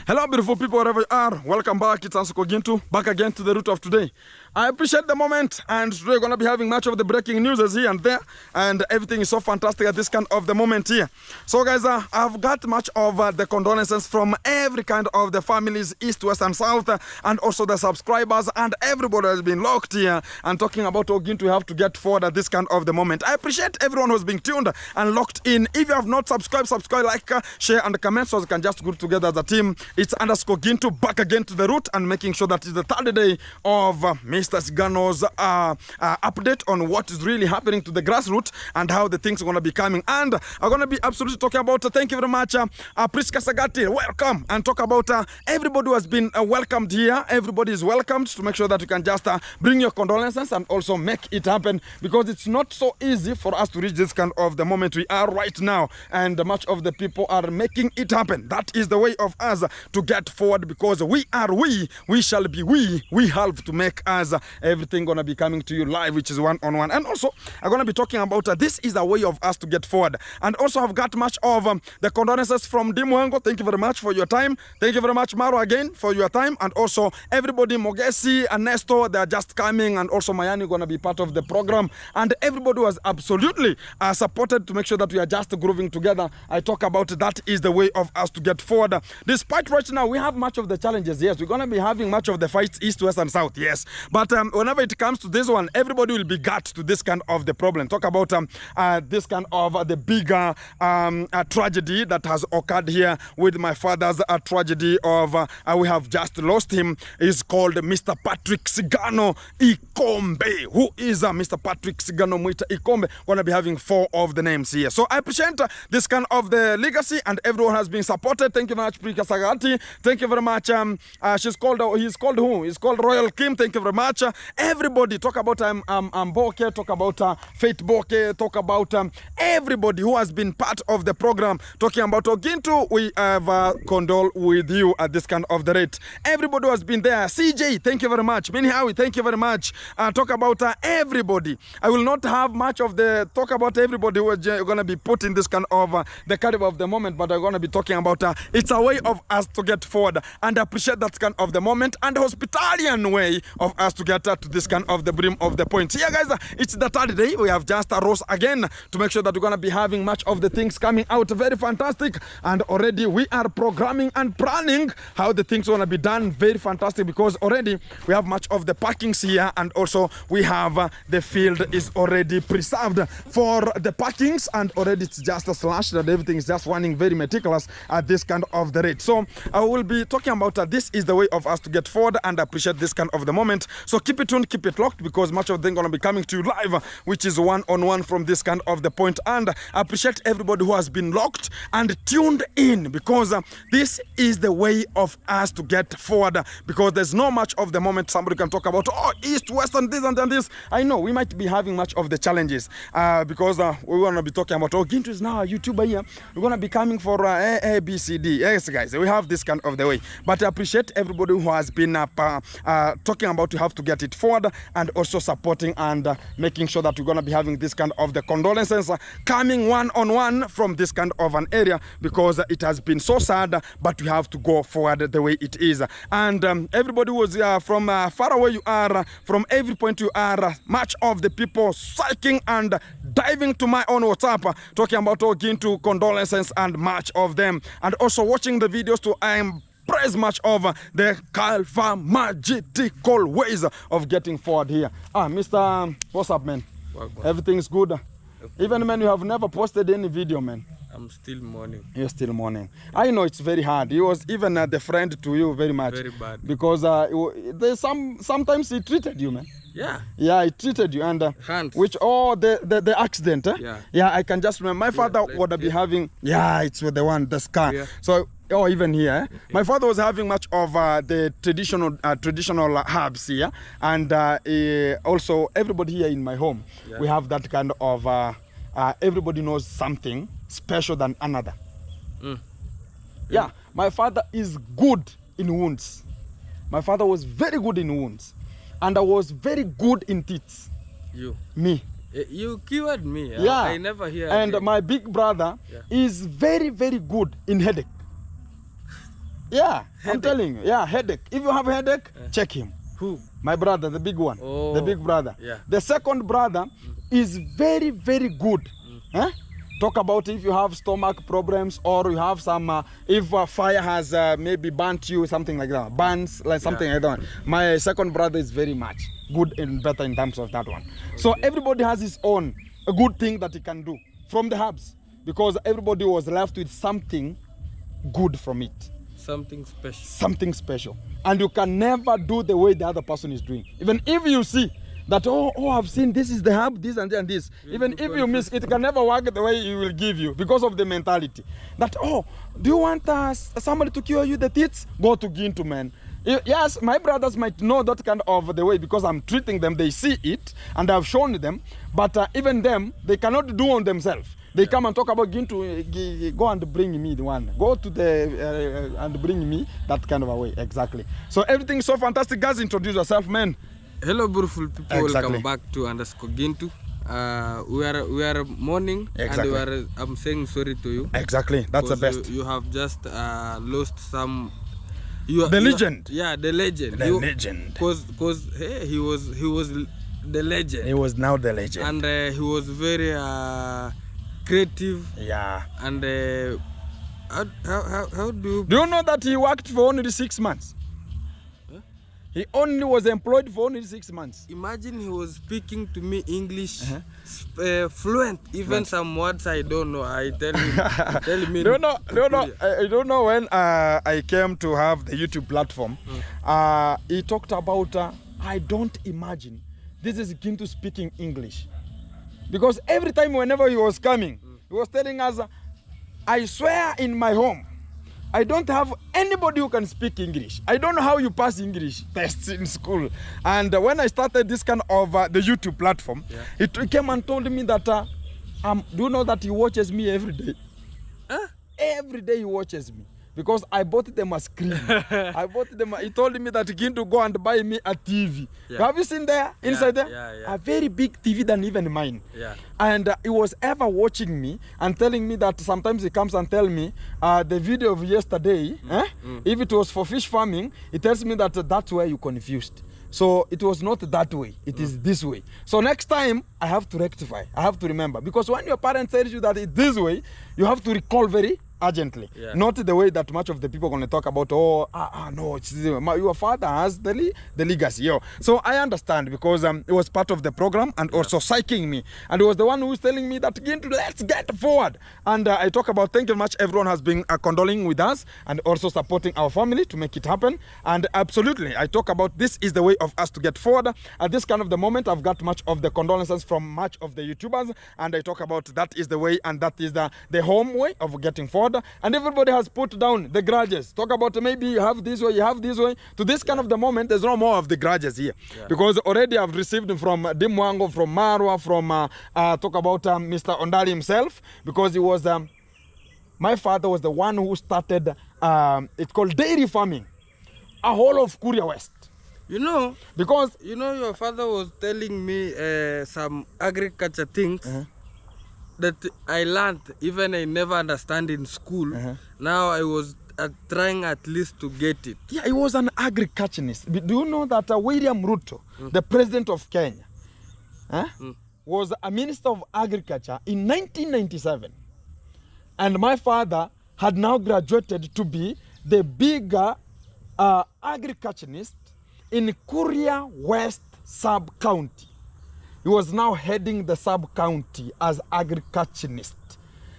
Hello, beautiful people, wherever you are. Welcome back. It's Ansuko Gintu, back again to the root of today. I appreciate the moment, and today we're going to be having much of the breaking news here and there, and everything is so fantastic at this kind of the moment here. So, guys, I've got much of the condolences from every kind of the families, east, west, and south, and also the subscribers, and everybody has been locked here and talking about Ogintu. We have to get forward at this kind of the moment. I appreciate everyone who's being tuned and locked in. If you have not subscribed, like, share, and comment so we can just group together as a team. It's underscore Gintu, back again to the root and making sure that it's the third day of Mr. Sigano's update on what is really happening to the grassroots and how the things are going to be coming. And I'm going to be absolutely talking about, thank you very much, Priska Sagati, welcome, and talk about everybody who has been welcomed here. Everybody is welcomed to make sure that you can just bring your condolences and also make it happen, because it's not so easy for us to reach this kind of the moment we are right now, and much of the people are making it happen. That is the way of us to get forward, because we shall be we have to make us everything gonna be coming to you live, which is one-on-one. And also I'm gonna be talking about this is a way of us to get forward. And also I've got much of the condolences from Mwango. Thank you very much for your time. Thank you very much, Marwa, again for your time. And also everybody, Mogesi and Nesto, they're just coming, and also Mayani gonna be part of the program, and everybody was absolutely supported to make sure that we are just grooving together. I talk about that is the way of us to get forward. Despite right now we have much of the challenges, yes, we're gonna be having much of the fights east, west, and south, yes, but whenever it comes to this one, everybody will be got to this kind of the problem. Talk about this kind of the bigger tragedy that has occurred here with my father's tragedy of we have just lost him. Is called Mr. Patrick Sigano Ikombe. Who is Mr. Patrick Sigano Mwita Ikombe? Gonna be having 4 of the names here. So I appreciate this kind of the legacy, and everyone has been supported. Thank you very much, Prika Sagati. Thank you very much. He's called who? He's called Royal Kim. Thank you very much. Everybody talk about Boke, talk about Faith Boke, talk about everybody who has been part of the program. Talking about Ogintu, we have condole with you at this kind of the rate. Everybody who has been there. CJ, thank you very much. Minnie Howie, thank you very much. Talk about everybody. I will not have much of the talk about everybody who are going to be put in this kind of the caliber of the moment, but I'm going to be talking about it's a way of us to get forward, and appreciate that kind of the moment, and hospitalian way of us to get to this kind of the brim of the point. So yeah, guys, it's the third day. We have just rose again to make sure that we're going to be having much of the things coming out very fantastic, and already we are programming and planning how the things are going to be done very fantastic, because already we have much of the parkings here, and also we have the field is already preserved for the parkings, and already it's just a slash that everything is just running very meticulous at this kind of the rate. So I will be talking about this is the way of us to get forward, and appreciate this kind of the moment. So keep it tuned, keep it locked, because much of them going to be coming to you live, which is one-on-one from this kind of the point. And I appreciate everybody who has been locked and tuned in, because this is the way of us to get forward, because there's no much of the moment somebody can talk about, oh, east, west, and this and this. I know we might be having much of the challenges because we're going to be talking about, oh, Gintu is now a YouTuber here. We're going to be coming for A, B, C, D. Yes, guys, we have this kind of the way. But I appreciate everybody who has been talking about you have to get it forward, and also supporting and making sure that we're going to be having this kind of the condolences coming one-on-one from this kind of an area, because it has been so sad, but we have to go forward the way it is. And everybody was from far away you are, from every point you are, much of the people psyching and diving to my own WhatsApp, talking about Ogintu condolences, and much of them, and also watching the videos to praise much of the magical ways of getting forward here. Mr. What's up, man? Welcome. Everything's good? Okay. Even, man, you have never posted any video, man. I'm still mourning. You're still mourning. I know it's very hard. He was even the friend to you very much. Very bad. Because there's sometimes he treated you, man. Yeah. Yeah, he treated you, and hands. Which the accident. Yeah. Yeah, I can just remember. My father would be having. Yeah, it's with the one, the scar. Yeah. So. Oh, even here, yeah. My father was having much of the traditional herbs here, and also everybody here in my home, yeah. We have that kind of everybody knows something special than another. Yeah, my father is good in wounds. My father was very good in wounds, and I was very good in teeth. You? Me. You cured me. Yeah. I never hear. And my big brother is very, very good in headache. Yeah, I'm Headache. telling you. Yeah, headache. If you have a headache, check him. Who? My brother, the big one. Oh, The big brother. yeah. The second brother is very, very good. Huh? Talk about if you have stomach problems or you have some, if fire has maybe burnt you, something like that. Burns, like something like that. My second brother is very much good and better in terms of that one. So everybody has his own a good thing that he can do from the herbs, because everybody was left with something good from it. Something special. Something special. And you can never do the way the other person is doing. Even if you see that, oh, I've seen this is the herb, this and this. Even if you miss, it can never work the way he will give you because of the mentality. That, oh, do you want somebody to cure you the teeth? Go to Gintu, man. Yes, my brothers might know that kind of the way because I'm treating them. They see it and I've shown them. But even them, they cannot do on themselves. They come and talk about Gintu, go and bring me the one. Go to the, and bring me that kind of a way. Exactly. So everything is so fantastic. Guys, introduce yourself, man. Hello, beautiful people. Exactly. Welcome back to _ Gintu. We are mourning, Exactly. and I'm saying sorry to you. Exactly. That's the best. You have just lost some. The legend. Yeah, the legend. The legend. Because hey, he was the legend. He was now the legend. And he was very creative. Yeah. And how do you know that he worked for only 6 months? Huh? He only was employed for only 6 months. Imagine he was speaking to me English fluent. Even some words I don't know. I tell him. Tell me. I don't know when I came to have the YouTube platform. He talked about I don't imagine this is Gintu speaking English, because every time whenever he was coming, he was telling us, I swear in my home, I don't have anybody who can speak English. I don't know how you pass English tests in school. And when I started this kind of the YouTube platform, he came and told me that, do you know that he watches me every day? Huh? Every day he watches me. Because I bought them a screen. He told me that Gintu go and buy me a TV. Have you seen there, inside there? Yeah. A very big TV than even mine. Yeah. And he was ever watching me and telling me that sometimes he comes and tell me the video of yesterday, if it was for fish farming, he tells me that that's where you confused. So it was not that way, it is this way. So next time I have to rectify, I have to remember. Because when your parents tell you that it's this way, you have to recall very urgently. Not the way that much of the people are going to talk about, no, it's your father has the legacy. So I understand, because it was part of the program and also psyching me. And it was the one who was telling me that, Gintu, let's get forward. And I talk about, thank you much, everyone has been condoling with us and also supporting our family to make it happen. And absolutely, I talk about this is the way of us to get forward. At this kind of the moment, I've got much of the condolences from much of the YouTubers. And I talk about that is the way and that is the home way of getting forward. And everybody has put down the grudges. Talk about maybe you have this way, you have this way. To this kind of the moment, there's no more of the grudges here. Because already I've received from Mwango, from Marwa, from talk about Mr. Ondali himself. Because he was, my father was the one who started, it's called dairy farming, a whole of Kuria West. You know, because your father was telling me some agriculture things that I learned, even I never understand in school. Now I was trying at least to get it. Yeah, he was an agriculturist. Do you know that William Ruto, the president of Kenya, was a minister of agriculture in 1997? And my father had now graduated to be the bigger agriculturist in Kuria West sub-county. He was now heading the sub-county as agriculturist.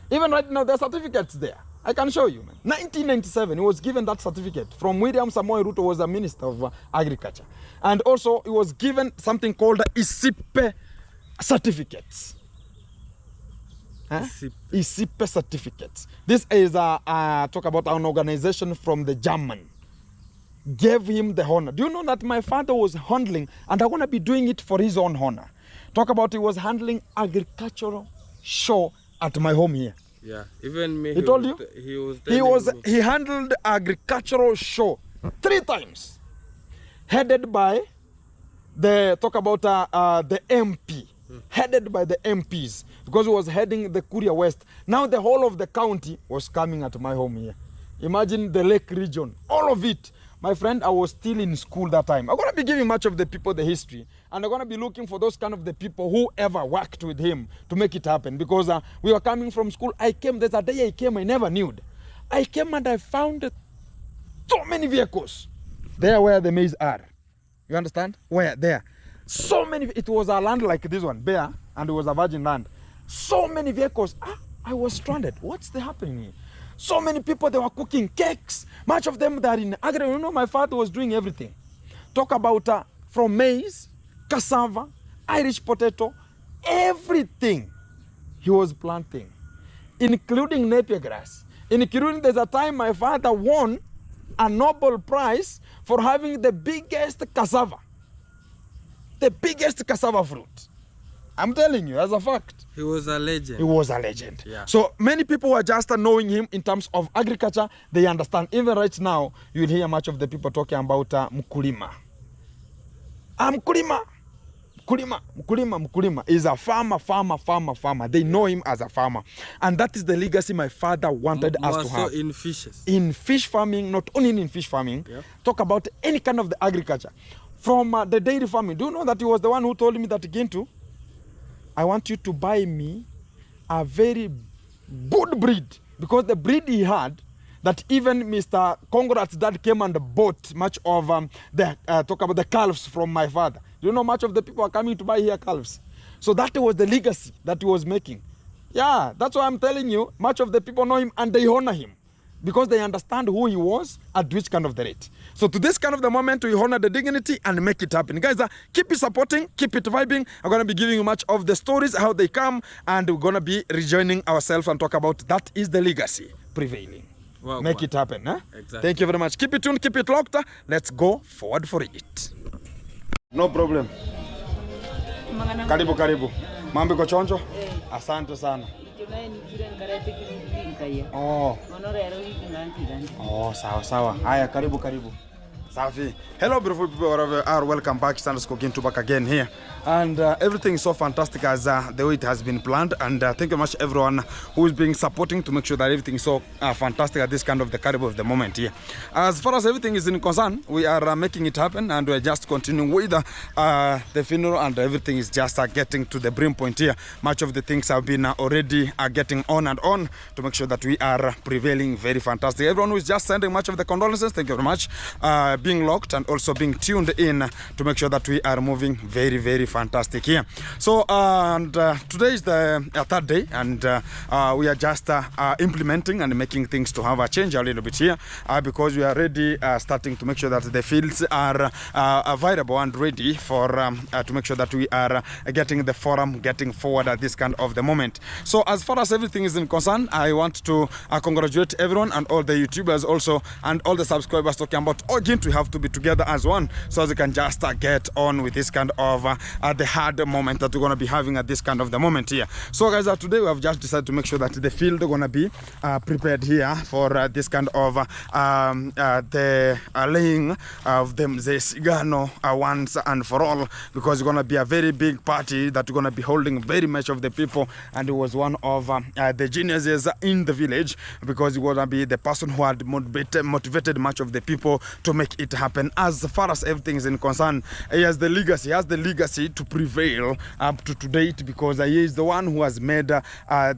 Even right now, there are certificates there. I can show you, man. 1997, he was given that certificate from William Samoei Ruto, was a minister of agriculture. And also, he was given something called ISIPE certificates. ISIPE certificates. This is talk about an organization from the German. Gave him the honor. Do you know that my father was handling, and I'm going to be doing it for his own honor. Talk about he was handling agricultural show at my home here. Yeah, even me. He told you? He handled agricultural show 3 times. Headed by the, talk about the MP. Headed by the MPs. Because he was heading the Kuria West. Now the whole of the county was coming at my home here. Imagine the lake region, all of it. My friend, I was still in school that time. I'm going to be giving much of the people the history. And I'm going to be looking for those kind of the people who ever worked with him to make it happen. Because we were coming from school. There's a day I came, I never knew. I came and I found so many vehicles. There where the maize are. You understand? Where? There. So many. It was a land like this one, bare, and it was a virgin land. So many vehicles. I was stranded. What's happening here? So many people, they were cooking cakes. Much of them, they are in agri. You know, my father was doing everything. Talk about from maize, cassava, Irish potato, everything he was planting, including Napier grass. Including, there's a time my father won a Nobel Prize for having the biggest cassava. The biggest cassava fruit. I'm telling you, as a fact. He was a legend. He was a legend. Yeah. So many people were just knowing him in terms of agriculture. They understand. Even right now, you'll hear much of the people talking about Mkulima. Mkulima. Mkulima is a farmer. They know him as a farmer. And that is the legacy my father wanted us to have. In fishes. In fish farming, not only in fish farming, yeah. Talk about any kind of the agriculture. From the dairy farming. Do you know that he was the one who told me that Gintu, I want you to buy me a very good breed, because the breed he had, that even Mr. Congorat's dad came and bought much of talk about the calves from my father. You know, much of the people are coming to buy here calves. So that was the legacy that he was making. Yeah, that's why I'm telling you, much of the people know him and they honor him, because they understand who he was at which kind of the rate. So to this kind of the moment, we honor the dignity and make it happen. Guys, keep it supporting, keep it vibing. I'm going to be giving you much of the stories, how they come, and we're going to be rejoining ourselves and talk about that is the legacy prevailing. Wow, make it happen. Huh? Exactly. Thank you very much. Keep it tuned, keep it locked. Let's go forward for it. No problem. Karibu. Mambo iko chonjo? Asante sana. Oh, sawa. Haya, karibu. Safi. Hello, beautiful people, wherever you are. Welcome back. Standards Cooking to back again here. And everything is so fantastic as the way it has been planned. And thank you very much everyone who is being supporting to make sure that everything is so fantastic at this kind of the caliber of the moment here. As far as everything is in concern, we are making it happen, and we're just continuing with the funeral, and everything is just getting to the brim point here. Much of the things have been already getting on and on to make sure that we are prevailing very fantastic. Everyone who is just sending much of the condolences, thank you very much. Being locked and also being tuned in to make sure that we are moving very, very fantastic here. So today is the third day, and we are just implementing and making things to have a change a little bit here, because we are already starting to make sure that the fields are viable and ready for to make sure that we are getting the forum getting forward at this kind of the moment. So as far as everything is in concern, I want to congratulate everyone and all the YouTubers also and all the subscribers talking about Gintu. We have to be together as one, so as we can just get on with this kind of the hard moment that we're going to be having at this kind of the moment here. So guys, today we have just decided to make sure that the field are going to be prepared here for this kind of the laying of them the Sigano once and for all, because it's going to be a very big party that we're going to be holding very much of the people, and it was one of the geniuses in the village, because he was going to be the person who had motivated much of the people to make it happen. As far as everything is in concern, he has the legacy to prevail up to date, because he is the one who has made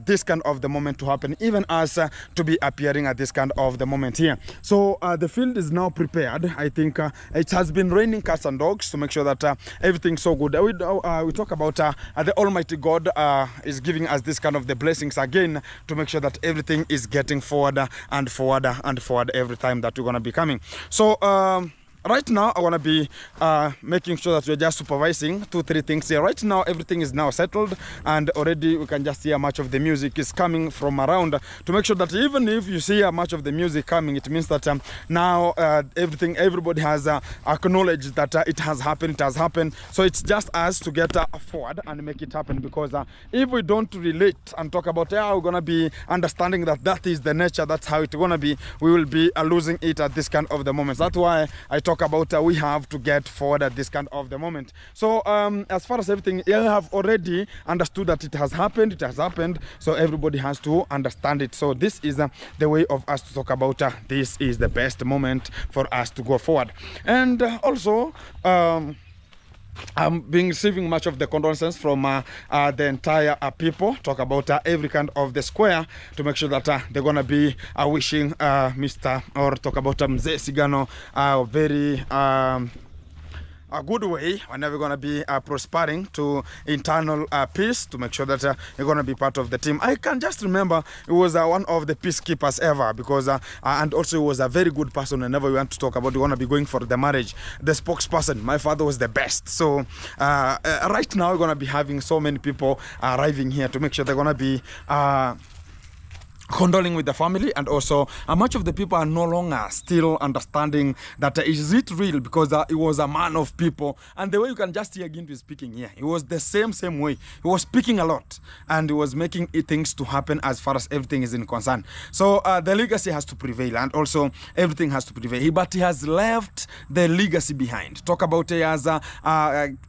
this kind of the moment to happen, even as to be appearing at this kind of the moment here. So the field is now prepared. I think it has been raining cats and dogs to make sure that everything's so good. We talk about the Almighty God is giving us this kind of the blessings again to make sure that everything is getting forward and forward every time that we're going to be coming. So right now, I want to be making sure that we're just supervising 2-3 things here. Right now, everything is now settled, and already we can just hear much of the music is coming from around, to make sure that even if you see much of the music coming, it means that now everybody has acknowledged that it has happened. So it's just us to get forward and make it happen, because if we don't relate and talk about how we're going to be understanding that is the nature, that's how it's going to be, we will be losing it at this kind of the moments. That's why I talk talk about we have to get forward at this kind of the moment. So as far as everything, you have already understood that it has happened, so everybody has to understand it. So this is the way of us to talk about this is the best moment for us to go forward. And also I'm being receiving much of the condolences from the entire people. Talk about every kind of the square to make sure that they're gonna be wishing Mr. or talk about Mzee Sigano very a good way whenever you're going to be prospering to internal peace, to make sure that you're going to be part of the team. I can just remember he was one of the peacekeepers ever, because and also he was a very good person. Whenever we want to talk about you want to be going for the marriage, the spokesperson, my father was the best. So right now we're going to be having so many people arriving here to make sure they're going to be condoling with the family, and also much of the people are no longer still understanding that is it real, because he was a man of people, and the way you can just hear Gintu speaking here, he was the same way. He was speaking a lot, and he was making things to happen as far as everything is in concern. So the legacy has to prevail, and also everything has to prevail. But he has left the legacy behind. Talk about he has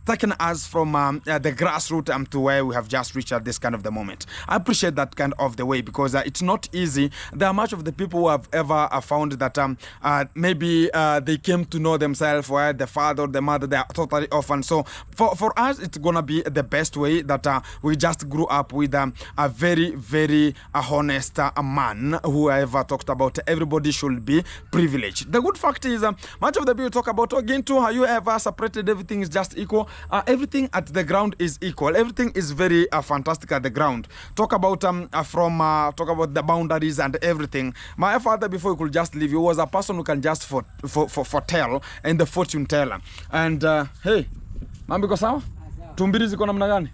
taken us from the grassroots to where we have just reached at this kind of the moment. I appreciate that kind of the way, because it's not easy. There are much of the people who have ever found that maybe they came to know themselves, where the father or the mother, they are totally orphan. So for us, it's gonna be the best way that we just grew up with a very, very honest man who ever talked about everybody should be privileged. The good fact is, much of the people talk about again too, how you ever separated, everything is just equal. Everything at the ground is equal. Everything is very fantastic at the ground. Talk about talk about the boundaries and everything. My father, before he could just leave, he was a person who can just foretell and the fortune teller. And hey, mambo iko sawa? Tumbiri ziko namna gani?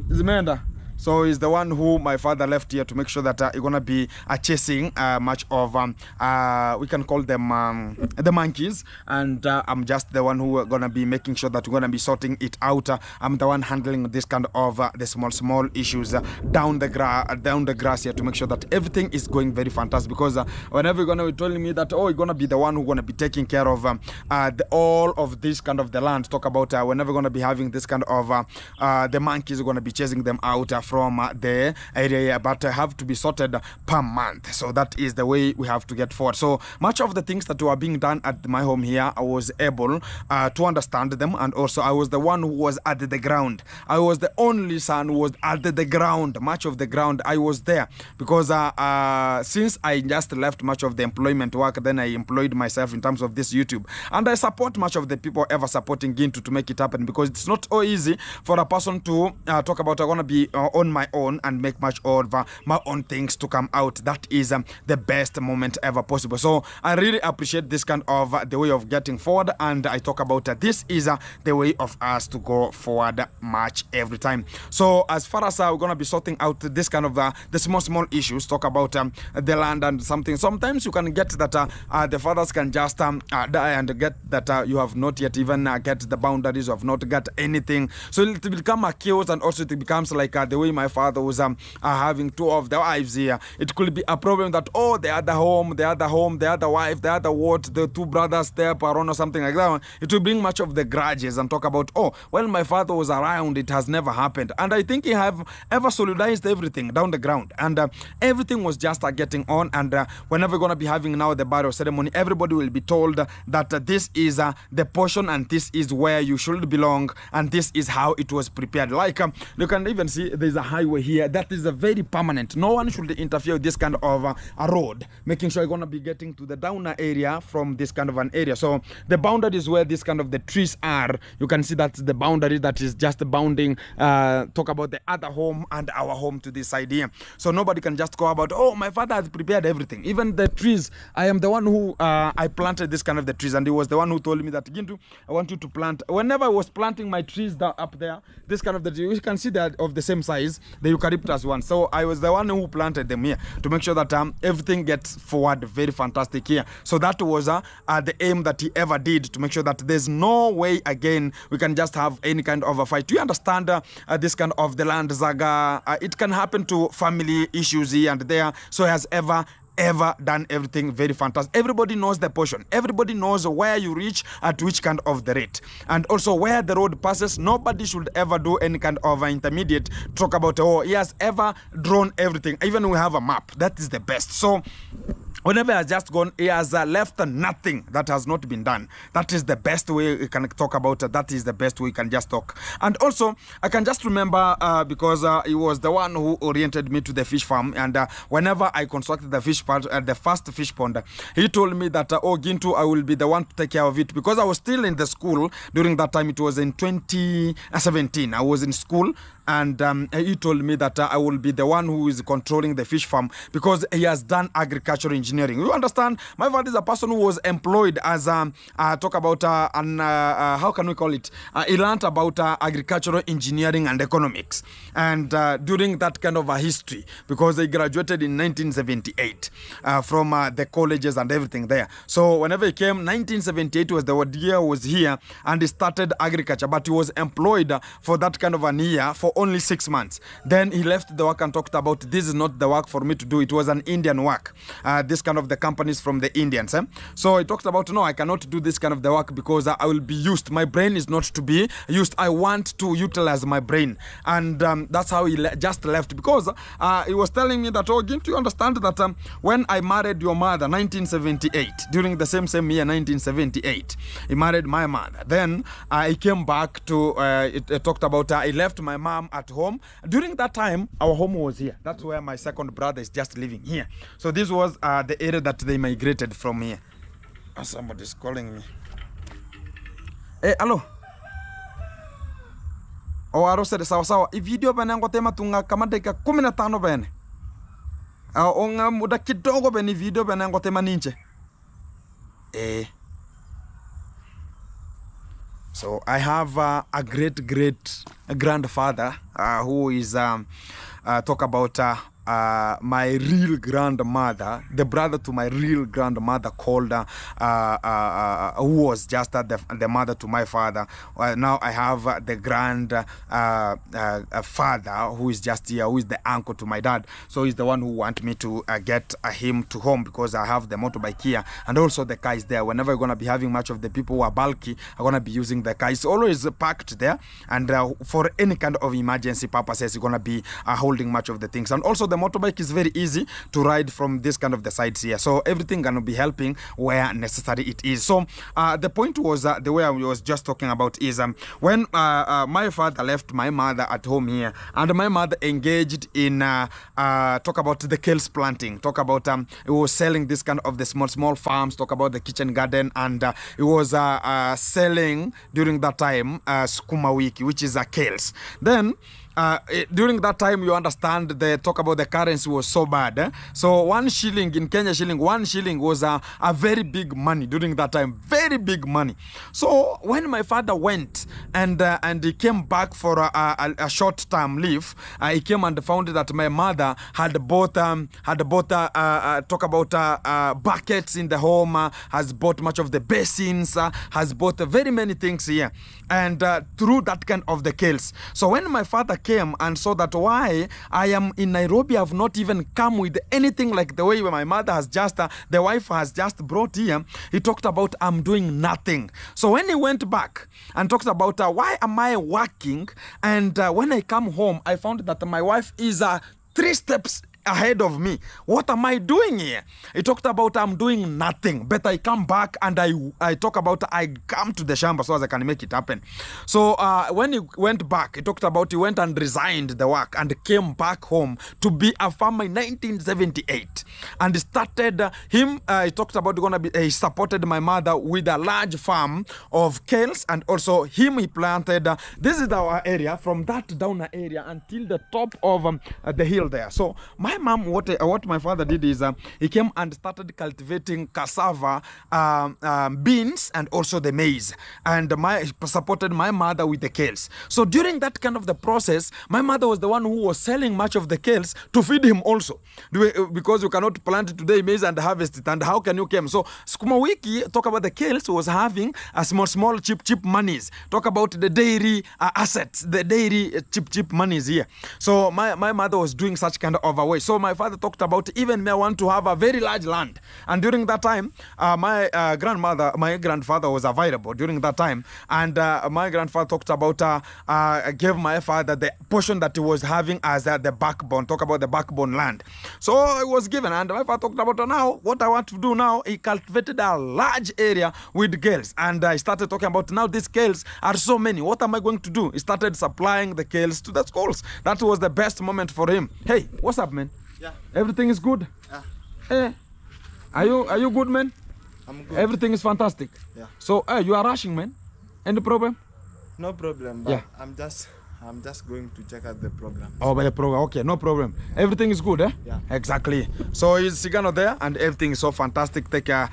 Zimeenda. So he's the one who my father left here to make sure that you're gonna be chasing much of we can call them the monkeys, and I'm just the one who gonna be making sure that we're gonna be sorting it out. I'm the one handling this kind of the small issues down the grass here to make sure that everything is going very fantastic. Because whenever you're gonna be telling me that, oh, you're gonna be the one who's gonna be taking care of all of this kind of the land. Talk about whenever you're gonna be having this kind of the monkeys are gonna be chasing them out from the area, but have to be sorted per month. So that is the way we have to get forward. So much of the things that were being done at my home here, I was able to understand them, and also I was the one who was at the ground. I was the only son who was at the ground. Much of the ground I was there, because since I just left much of the employment work, then I employed myself in terms of this YouTube, and I support much of the people ever supporting Gintu to make it happen, because it's not so easy for a person to talk about I want to be on my own and make much of my own things to come out. That is the best moment ever possible. So I really appreciate this kind of the way of getting forward, and I talk about this is the way of us to go forward much every time. So as far as we're gonna be sorting out this kind of the small issues, talk about the land and something. Sometimes you can get that the fathers can just die and get that you have not yet even get the boundaries, of not get anything. So it will become a chaos, and also it becomes like the way my father was having two of the wives here. It could be a problem that, oh, the other home, the other wife, the other what, the two brothers there, Paron or something like that. It will bring much of the grudges and talk about, oh, well, my father was around, it has never happened. And I think he have ever solidarized everything down the ground, and everything was just getting on. And whenever we're going to be having now the burial ceremony, everybody will be told that this is the portion, and this is where you should belong, and this is how it was prepared. Like you can even see there's a highway here that is a very permanent. No one should interfere with this kind of a road, making sure you're going to be getting to the downer area from this kind of an area. So the boundary is where this kind of the trees are. You can see that's the boundary that is just bounding talk about the other home and our home to this side here. So nobody can just go about, oh, my father has prepared everything. Even the trees, I am the one who I planted this kind of the trees, and he was the one who told me that, Gintu, I want you to plant. Whenever I was planting my trees up there, this kind of the, you can see that of the same size, the eucalyptus one. So I was the one who planted them here to make sure that everything gets forward very fantastic here. So that was the aim that he ever did, to make sure that there's no way again we can just have any kind of a fight. Do you understand this kind of the land Zaga? It can happen to family issues here and there. So he has ever ever done everything very fantastic. Everybody knows the portion. Everybody knows where you reach at which kind of the rate. And also where the road passes, nobody should ever do any kind of intermediate talk about, oh, he has ever drawn everything. Even we have a map. That is the best. So whenever he has just gone, he has left nothing that has not been done. That is the best way we can talk about it. That is the best way we can just talk. And also, I can just remember because he was the one who oriented me to the fish farm. And whenever I constructed the fish pond, the first fish pond, he told me that, oh, Gintu, I will be the one to take care of it. Because I was still in the school during that time. It was in 2017. I was in school. And he told me that I will be the one who is controlling the fish farm because he has done agricultural engineering. You understand? My father is a person who was employed as talk about how can we call it? He learned about agricultural engineering and economics. And during that kind of a history, because he graduated in 1978 from the colleges and everything there. So whenever he came, 1978 was the year was here, and he started agriculture. But he was employed for that kind of an year for only 6 months. Then he left the work and talked about, this is not the work for me to do. It was an Indian work. This kind of the companies from the Indians. So he talked about, no, I cannot do this kind of the work because I will be used. My brain is not to be used. I want to utilize my brain. And that's how he just left, because he was telling me that, oh, didn't you understand that when I married your mother, 1978, during the same year, 1978, he married my mother. Then he came back to, it talked about, I left my mom at home. During that time, our home was here. That's where my second brother is just living here. So this was the area that they migrated from here. Somebody's calling me. Hey, hello. O arosere sawa sawa. I video bene ngotema tunga kama dakika 15 bene. Onga muda kidogo bene video bene ngotema ninche. So I have a great grandfather who is talk about my real grandmother, the brother to my real grandmother, called who was just the mother to my father. Now I have the father who is just here, who is the uncle to my dad. So he's the one who want me to get him to home, because I have the motorbike here, and also the car is there. Whenever we're gonna be having much of the people who are bulky, are gonna be using the car. It's always parked there, and for any kind of emergency purposes, you're gonna be holding much of the things. And also the motorbike is very easy to ride from this kind of the sides here, so everything gonna be helping where necessary it is. So the point was the way I was just talking about is when my father left my mother at home here, and my mother engaged in talk about the kales planting, talk about it was selling this kind of the small farms, talk about the kitchen garden, and it was selling during that time sukuma wiki, which is kales. Then during that time, you understand, the talk about the currency was so bad. So 1 shilling in Kenya shilling, 1 shilling was a very big money during that time, very big money. So when my father went and he came back for a short-term leave, he came and found that my mother had bought talk about buckets in the home, has bought much of the basins, has bought very many things here, and through that kind of the kales. So when my father came and saw that why I am in Nairobi, I've not even come with anything like the way my mother has just, the wife has just brought here, he talked about I'm doing nothing. So when he went back and talked about why am I working, and when I come home, I found that my wife is 3 steps ahead of me. What am I doing here? He talked about I'm doing nothing, but I come back and I talk about I come to the shamba so as I can make it happen. So when he went back, he talked about he went and resigned the work and came back home to be a farmer in 1978, and started he talked about he supported my mother with a large farm of kales, and also he planted this is our area, from that down area until the top of the hill there. So my mom, what my father did is he came and started cultivating cassava, beans, and also the maize, and supported my mother with the kales. So during that kind of the process, my mother was the one who was selling much of the kales to feed him also, because you cannot plant today maize and harvest it, and how can you come? So sukuma wiki, talk about the kales, was having a small cheap monies, talk about the dairy assets, the dairy cheap monies here. So my mother was doing such kind of a way. way. So my father talked about, even me, I want to have a very large land. And during that time, my grandfather was available during that time. And my grandfather talked about, gave my father the portion that he was having as the backbone, talk about the backbone land. So it was given. And my father talked about now, what I want to do now, he cultivated a large area with kales. And I started talking about now these kales are so many. What am I going to do? He started supplying the kales to the schools. That was the best moment for him. Hey, what's up, man? Yeah. Everything is good? Yeah. Hey, are you good, man? I'm good. Everything is fantastic. Yeah. So you are rushing, man. Any problem? No problem, but Yeah. I'm just going to check out the program. Oh, by the program. Okay, no problem. Everything is good, eh? Yeah. Exactly. So is Sigano there, and everything is so fantastic. Take care.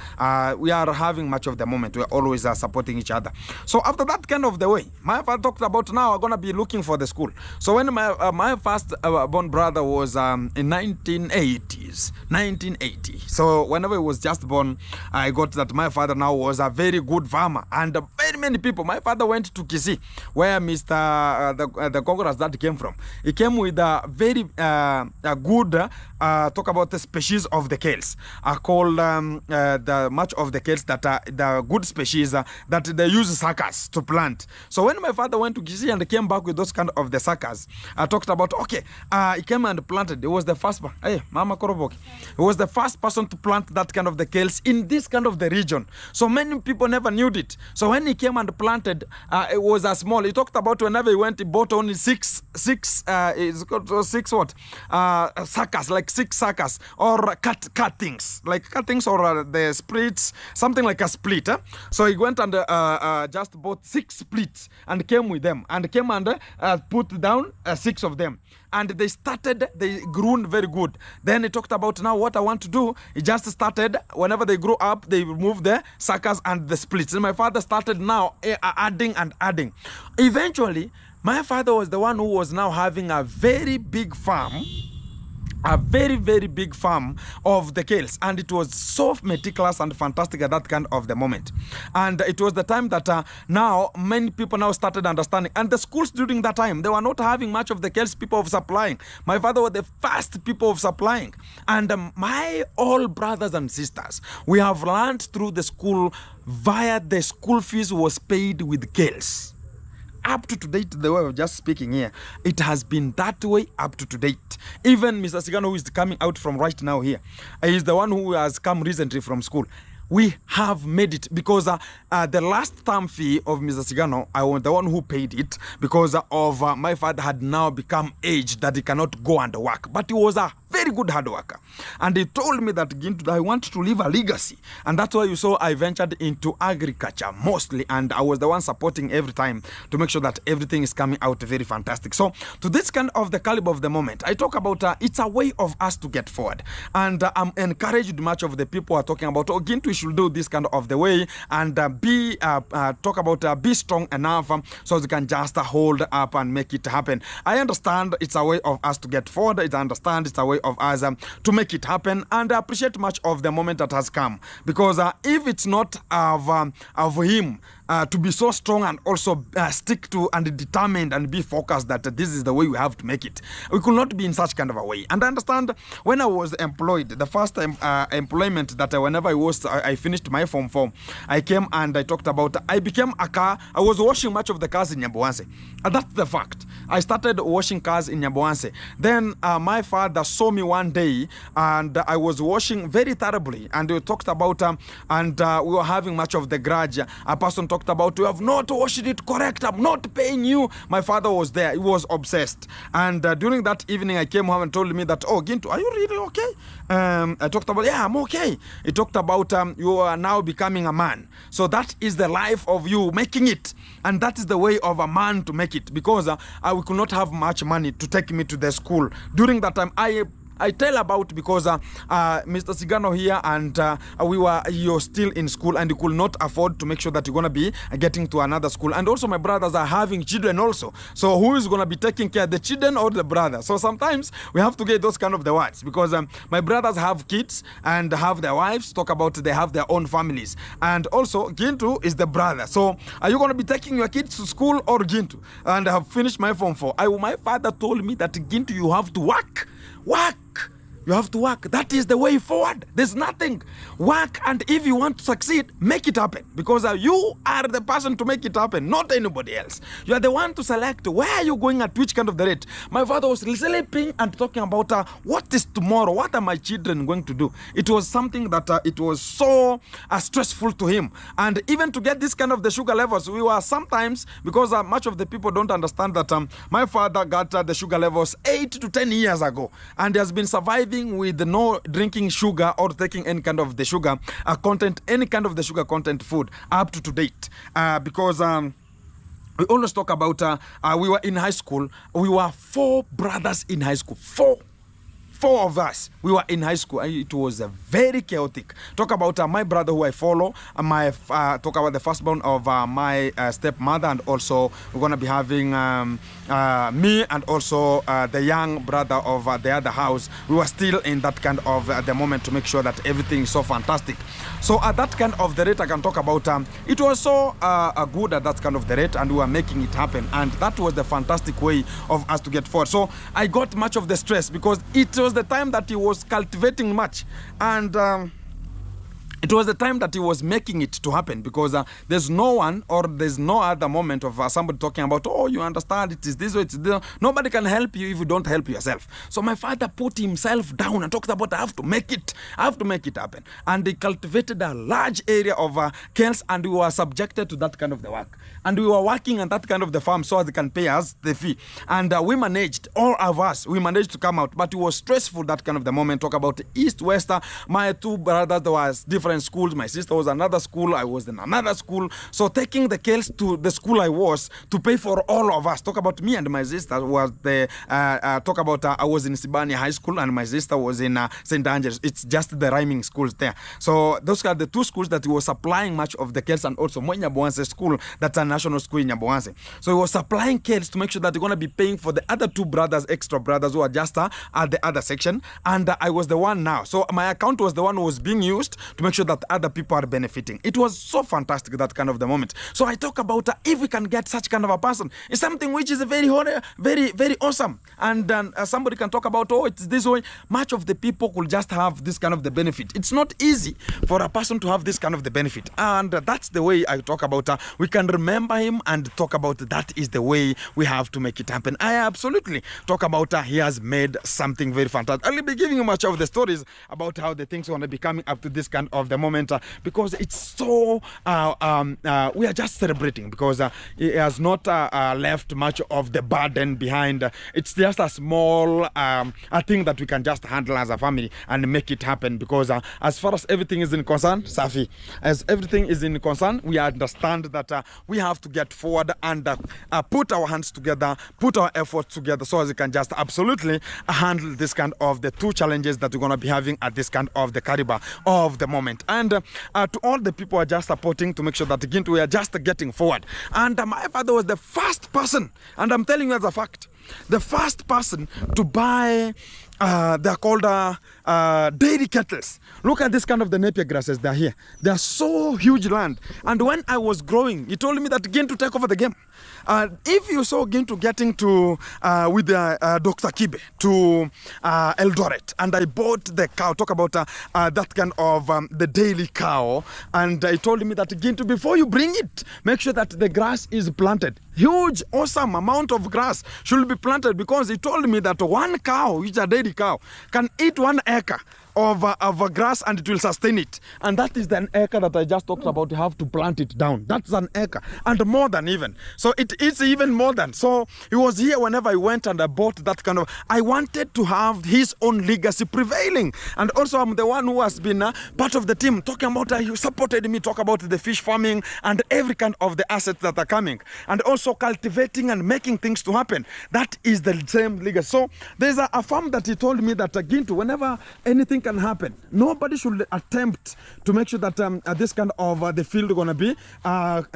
We are having much of the moment. We are always supporting each other. So after that kind of the way, my father talked about now I'm gonna be looking for the school. So when my first born brother was in 1980s, 1980. So whenever he was just born, I got that my father now was a very good farmer, and very many people. My father went to Kisii, where the conquerors that came from. He came with a very good talk about the species of the kales. Called the much of the kales that are the good species that they use suckers to plant. So when my father went to Kisii and came back with those kind of the suckers, I talked about okay, he came and planted. It was the first one. Hey, Mama Koroboki. He was the first person to plant that kind of the kales in this kind of the region. So many people never knew it. So when he came and planted, it was a small. He talked about whenever he went, he bought only six what? Suckers, like 6 suckers, or cuttings, like cuttings, or the splits, something like a split. So he went and just bought 6 splits and came with them, and came and put down 6 of them. And they grew very good. Then he talked about now what I want to do. He just started, whenever they grew up, they removed the suckers and the splits. And my father started now adding and adding. Eventually, my father was the one who was now having a very big farm, a very, very big farm of the kales, and it was so meticulous and fantastic at that kind of the moment. And it was the time that now many people now started understanding, and the schools during that time, they were not having much of the kales people of supplying. My father was the first people of supplying, and my all brothers and sisters, we have learned through the school via the school fees was paid with kales. Up to date, the way of just speaking here, it has been that way up to date. Even Mr. Sigano, who is coming out from right now here, is the one who has come recently from school. We have made it because the last term fee of Mr. Sigano, I was the one who paid it because of my father had now become aged that he cannot go and work. But he was a very good hard worker. And he told me that I want to leave a legacy. And that's why you saw I ventured into agriculture mostly. And I was the one supporting every time to make sure that everything is coming out very fantastic. So to this kind of the caliber of the moment, I talk about it's a way of us to get forward. And I'm encouraged much of the people are talking about, oh, Gintu should do this kind of the way and talk about be strong enough so they can just hold up and make it happen. I understand it's a way of us to get forward. I understand it's a way of us to make it happen, and I appreciate much of the moment that has come, because if it's not of him to be so strong and also stick to and determined and be focused that this is the way we have to make it, we could not be in such kind of a way. And I understand when I was employed, the first employment that whenever I finished my Form 4, I came and I talked about, I became a car, I was washing much of the cars in Nyamboanse. And that's the fact. I started washing cars in Nyamboanse. Then my father saw me one day and I was washing very terribly, and we talked about and we were having much of the grudge. A person talked about, you have not washed it correct, I'm not paying you. My father was there, he was obsessed. And during that evening I came home and told me that, oh, Gintu, are you really okay? I talked about, yeah, I'm okay. He talked about you are now becoming a man. So that is the life of you making it. And that is the way of a man to make it, because we could not have much money to take me to the school. During that time, I tell about because Mr. Sigano here and you're still in school and you could not afford to make sure that you're going to be getting to another school. And also my brothers are having children also. So who is going to be taking care, the children or the brother? So sometimes we have to get those kind of the words, because my brothers have kids and have their wives, talk about they have their own families. And also Gintu is the brother. So are you going to be taking your kids to school or Gintu? And I have finished my Form 4. My father told me that Gintu, you have to work. You have to work. That is the way forward. There's nothing. Work, and if you want to succeed, make it happen. Because you are the person to make it happen, not anybody else. You are the one to select where are you going at which kind of the rate. My father was sleeping and talking about what is tomorrow? What are my children going to do? It was something that it was so stressful to him. And even to get this kind of the sugar levels, we were sometimes, because much of the people don't understand that my father got the sugar levels 8 to 10 years ago. And he has been surviving with no drinking sugar or taking any kind of the sugar content, any kind of the sugar content food up to date. Because we always talk about we were in high school. We were 4 brothers in high school. 4 of us, we were in high school. It was very chaotic. Talk about my brother who I follow, talk about the firstborn of my stepmother, and also we're going to be having me and also the young brother of the other house. We were still in that kind of the moment to make sure that everything is so fantastic. So at that kind of the rate, I can talk about it was so good at that kind of the rate, and we were making it happen. And that was the fantastic way of us to get forward. So I got much of the stress because it was the time that he was cultivating much, and it was the time that he was making it to happen, because there's no one or there's no other moment of somebody talking about, oh, you understand, it is this way, it's this. Nobody can help you if you don't help yourself. So my father put himself down and talked about, I have to make it happen. And he cultivated a large area of kales, and we were subjected to that kind of the work. And we were working on that kind of the farm so they can pay us the fee. And we managed, all of us, we managed to come out. But it was stressful, that kind of the moment. Talk about East, West. My 2 brothers, there was different schools. My sister was another school. I was in another school. So taking the kales to the school I was to pay for all of us. Talk about me and my sister was the, talk about I was in Sibani High School and my sister was in St. Andrews. It's just the rhyming schools there. So those are the 2 schools that were supplying much of the kales, and also Mwango school, that's a national school in Nyaboanse. So he was supplying kales to make sure that they're going to be paying for the other 2 brothers, extra brothers who are just at the other section. And I was the one now. So my account was the one who was being used to make sure that other people are benefiting. It was so fantastic, that kind of the moment. So I talk about if we can get such kind of a person, it's something which is very, very awesome. And somebody can talk about, oh, it's this way. Much of the people could just have this kind of the benefit. It's not easy for a person to have this kind of the benefit. And that's the way I talk about. We can remember him and talk about that is the way we have to make it happen. I absolutely talk about he has made something very fantastic. I'll be giving you much of the stories about how the things are going to be coming up to this kind of the moment, because it's so we are just celebrating, because he has not left much of the burden behind. It's just a small a thing that we can just handle as a family and make it happen, because as far as everything is in concern, Safi, as everything is in concern, we understand that we have to get forward and put our hands together, put our efforts together, so as we can just absolutely handle this kind of the 2 challenges that we're going to be having at this kind of the caliber of the moment. And to all the people who are just supporting to make sure that again we are just getting forward. And my father was the first person, and I'm telling you as a fact, the first person to buy they're called dairy kettles. Look at this kind of the napier grasses. They're here. They're so huge land. And when I was growing, he told me that again to take over the game. If you saw again to getting to with Dr. Kibe to Eldoret, and I bought the cow, talk about that kind of the daily cow, and I told me that again to before you bring it, make sure that the grass is planted. Huge, awesome amount of grass should be planted, because he told me that 1 cow, which is a dairy cow, can eat 1 acre of grass and it will sustain it. And that is the acre that I just talked about. You have to plant it down. That's an acre, and more than even. So it is even more than. So he was here whenever I went and I bought that kind of. I wanted to have his own legacy prevailing. And also I'm the one who has been part of the team talking about, you supported me, talk about the fish farming and every kind of the assets that are coming. And also cultivating and making things to happen. That is the same legacy. So there's a farm that he told me that again, whenever anything can happen. Nobody should attempt to make sure that this kind of the field gonna be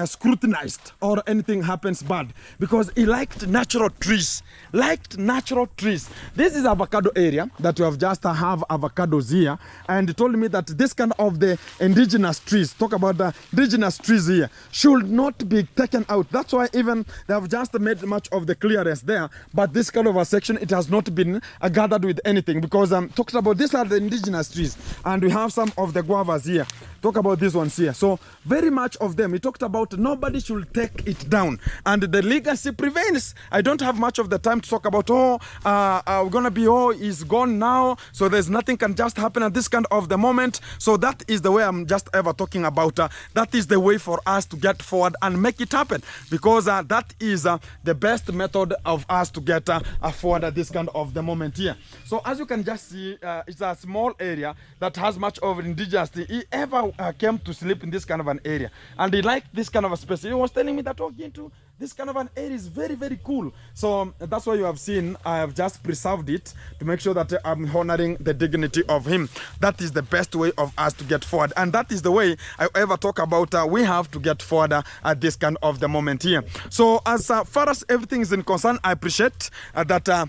scrutinized or anything happens bad, because he liked natural trees. This is avocado area that you have just have avocados here, and he told me that this kind of the indigenous trees, talk about the indigenous trees here, should not be taken out. That's why even they have just made much of the clearance there, but this kind of a section, it has not been gathered with anything, because talking about these are the indigenous trees, and we have some of the guavas here. Talk about these ones here. So very much of them, he talked about nobody should take it down, and the legacy prevails. I don't have much of the time to talk about we're gonna be he's gone now, so there's nothing can just happen at this kind of the moment. So that is the way I'm just ever talking about. That is the way for us to get forward and make it happen, because that is the best method of us to get forward at this kind of the moment here. So as you can just see, it's a small area that has much of indigenous. He ever came to sleep in this kind of an area, and he liked this kind of a space. He was telling me that walking to this kind of an area is very, very cool. So that's why you have seen I have just preserved it to make sure that I'm honoring the dignity of him. That is the best way of us to get forward, and that is the way I ever talk about we have to get forward at this kind of the moment here. So as far as everything is in concern, I appreciate that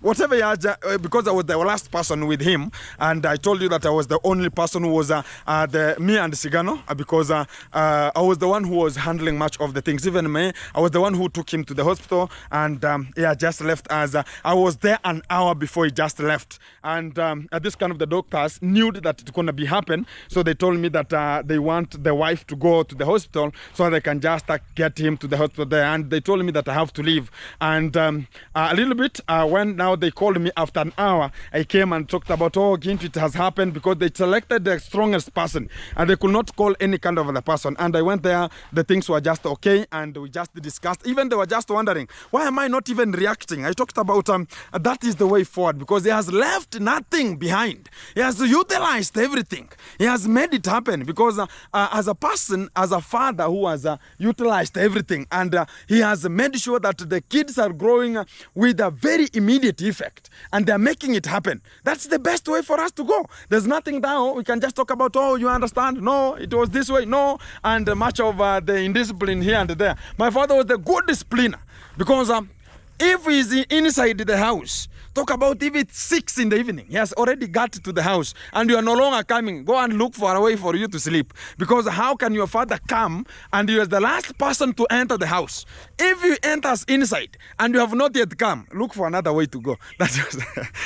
whatever he had, because I was the last person with him, and I told you that I was the only person who was me and Sigano, because I was the one who was handling much of the things. Even me, I was the one who took him to the hospital, and he had just left as I was there an hour before he just left. And at this kind of the doctors knew that it's gonna be happen, so they told me that they want the wife to go to the hospital so they can just get him to the hospital there. And they told me that I have to leave. And a little bit when now they called me after an hour, I came and talked about Gintu, it has happened, because they selected the strongest person and they could not call any kind of other person. And I went there, the things were just okay, and we just discussed. Even they were just wondering, why am I not even reacting? I talked about that is the way forward, because he has left nothing behind. He has utilized everything. He has made it happen, because as a person, as a father who has utilized everything, and he has made sure that the kids are growing with a very immediate effect, and they're making it happen. That's the best way for us to go. There's nothing now we can just talk about, you understand, no, it was this way, no, and much of the indiscipline here and there. My father was the good discipliner, because if he's inside the house, talk about if it's 6 in the evening, he has already got to the house, and you are no longer coming, go and look for a way for you to sleep. Because how can your father come and you are the last person to enter the house? If you enters inside and you have not yet come, look for another way to go. That's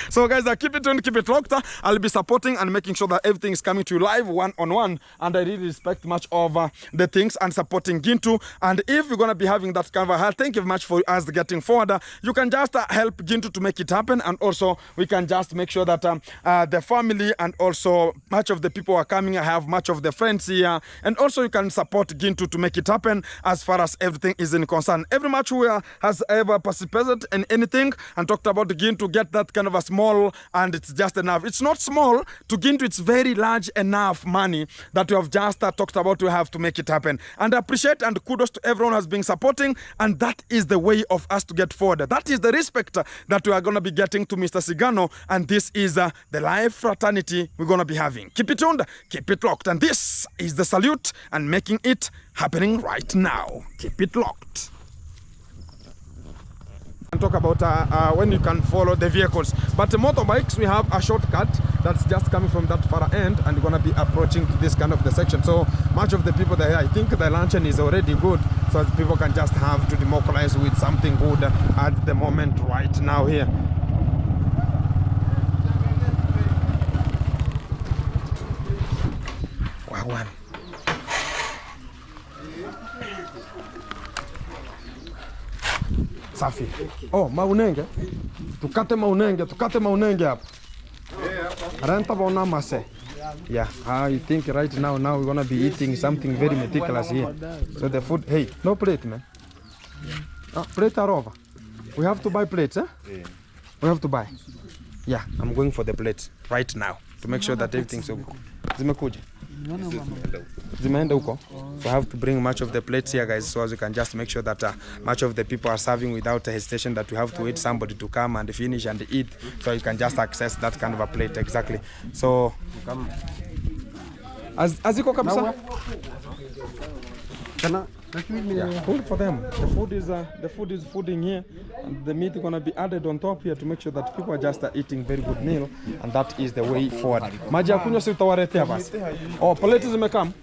so guys, keep it on, keep it locked. I'll be supporting and making sure that everything is coming to you live one-on-one, and I really respect much of the things and supporting Gintu. And if you're gonna be having that kind of a thank you very much for us getting forward. You can just help Gintu to make it happen, and also we can just make sure that the family and also much of the people who are coming, I have much of the friends here, and also you can support Gintu to make it happen as far as everything is in concern. Every much who has ever participated in anything and talked about Gintu get that kind of a small, and it's just enough. It's not small to Gintu, it's very large enough money that we have just talked about. We have to make it happen, and I appreciate and kudos to everyone who has been supporting, and that is the way of us to get forward. That is the respect that we are going to be getting to Mr. Sigano, and this is the live fraternity we're going to be having. Keep it tuned, keep it locked, and this is the salute and making it happening right now. Keep it locked. And talk about when you can follow the vehicles, but the motorbikes, we have a shortcut that's just coming from that far end, and we're going to be approaching to this kind of the section. So much of the people there, I think the luncheon is already good, so that people can just have to democratize with something good at the moment right now here. Wow. Safi. Oh, maunenge. Tukate maunenge hapa. Renta bona mase. Yeah, I think right now we're gonna be eating something very meticulous here. So the food, hey, no plate, man. Plate are over. We have to buy plates, eh? Yeah. We have to buy. Yeah, I'm going for the plates right now to make sure that everything's okay. Zimekuja. Zimeenda huko. So I have to bring much of the plates here, guys, so as we can just make sure that much of the people are serving without hesitation, that we have to wait somebody to come and finish and eat, so you can just access that kind of a plate. Exactly. So aziko kabisa. Yeah, food for them. The food is fooding here, and the meat is gonna be added on top here to make sure that people are just eating very good meal, and that is the way forward. Maji ya kunywa si utawaretea basi. Oh, plates zimekam.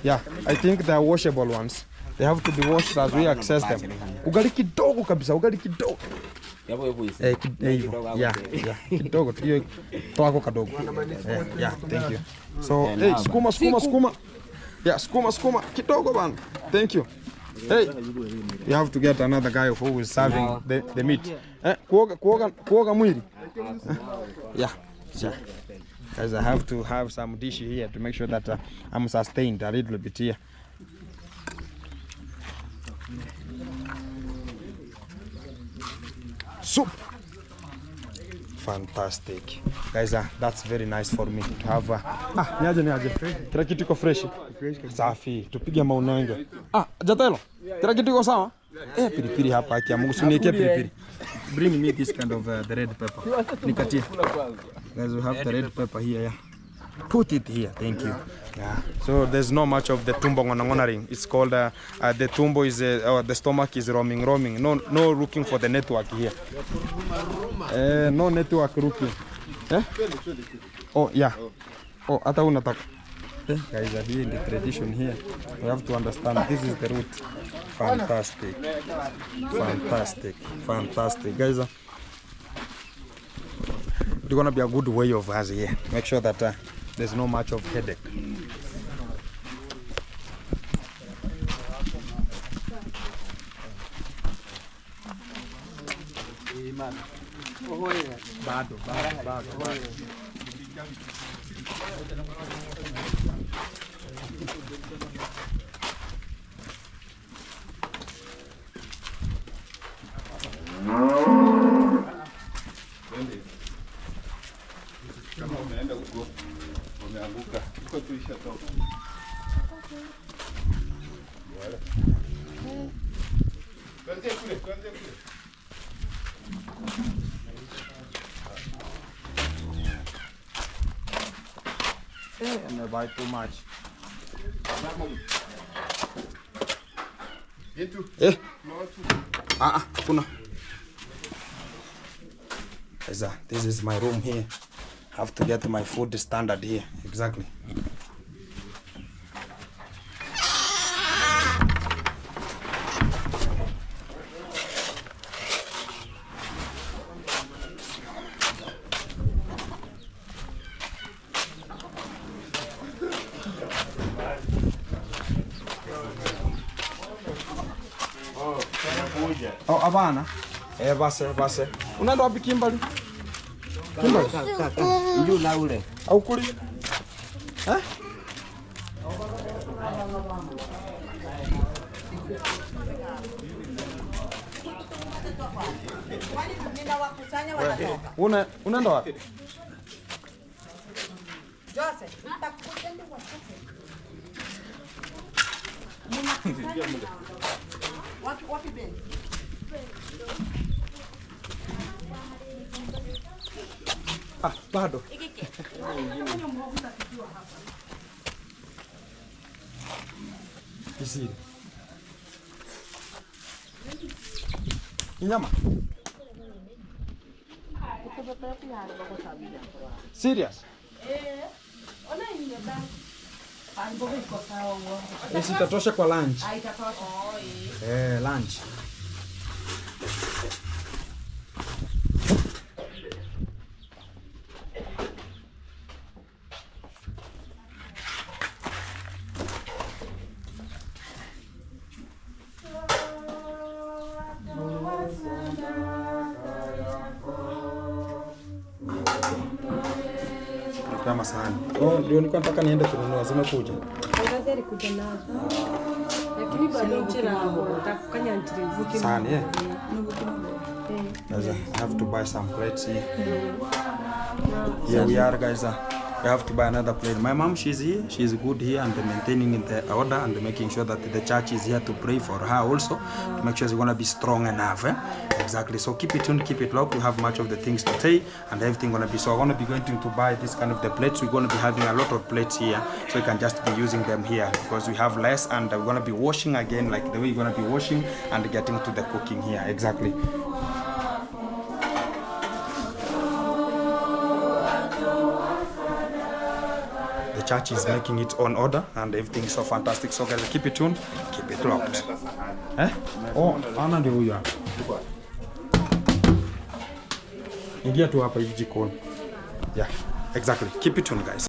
Yeah, I think they are washable ones. They have to be washed as we access them. Ugali kidogo kabisa, ugali kidogo. Yeah, kidogo. Hiyo toako kadogo. Yeah, thank you. So, hey, skuma. Yeah, skuma, kidogo bana. Thank you. Hey, you have to get another guy who is serving the meat. Kuoga mwili. Yeah. Guys, I have to have some dish here to make sure that I'm sustained a little bit here. Soup. Fantastic. Guys, that's very nice for me to have. Niaje. Kila kitu iko fresh. Safi. Tupige maunenge. Jatelo. Kila kitu iko sawa? Pilipili hapa kia Mungu sunieke pilipili. Bring me this kind of the red pepper. Nikatie. Guys, we have the red pepper here. Yeah. Put it here. Thank you. Yeah. So there's not much of the tumbo ngongonaring. It's called the tumbo is the stomach is roaming. No looking for the network here. No network looking. Oh yeah. Oh, hata unataka. Guys, are here in the tradition here. We have to understand this is the root. Fantastic. Guys, it's gonna be a good way of us here. Make sure that there's no much of headache. Bado. Kama umeenda huko umeanguka huko tuisha toka. Tuanze kule. And I buy too much. Yetu. Kuna. This is my room here. I have to get my food standard here. Exactly. Oh, abana. Base. Unaenda wapi Kimbali? Kaka, njoo na ule. Au kuli? Unaenda wapi? Joseph, nitakupenda kwa sasa. Wapi Ben? Bado. Kisiri. Inyama. Serious? Ona inenda. Mboga iko sawa uongo. Isitatosha kwa lunch. Itatosha. Lunch. Kama sahani. Ndio nilikuwa nataka niende kununua, zimekuja. Ngazeri kuja nazo. Lakini bado uchira utakufanya ntirivuki. Sahani guys, I have to buy some plates here. Here we are, guys. we have to buy another plate. My mom, she's here, she's good here and maintaining the order and making sure that the church is here to pray for her also, to make sure she's gonna be strong enough. Exactly. So keep it tuned, keep it locked. We have much of the things to say and everything gonna be. So I'm gonna be going to buy this kind of the plates. We're gonna be having a lot of plates here, so you can just be using them here because we have less, and we're gonna be washing again, like the way you're gonna be washing and getting to the cooking here. Exactly. The church is making its own order and everything is so fantastic. So guys, keep it tuned, keep it locked. Oh, ana ndio huyu hapa. Ingia tu hapa hivi jikoni. Yeah, exactly. Keep it tuned guys.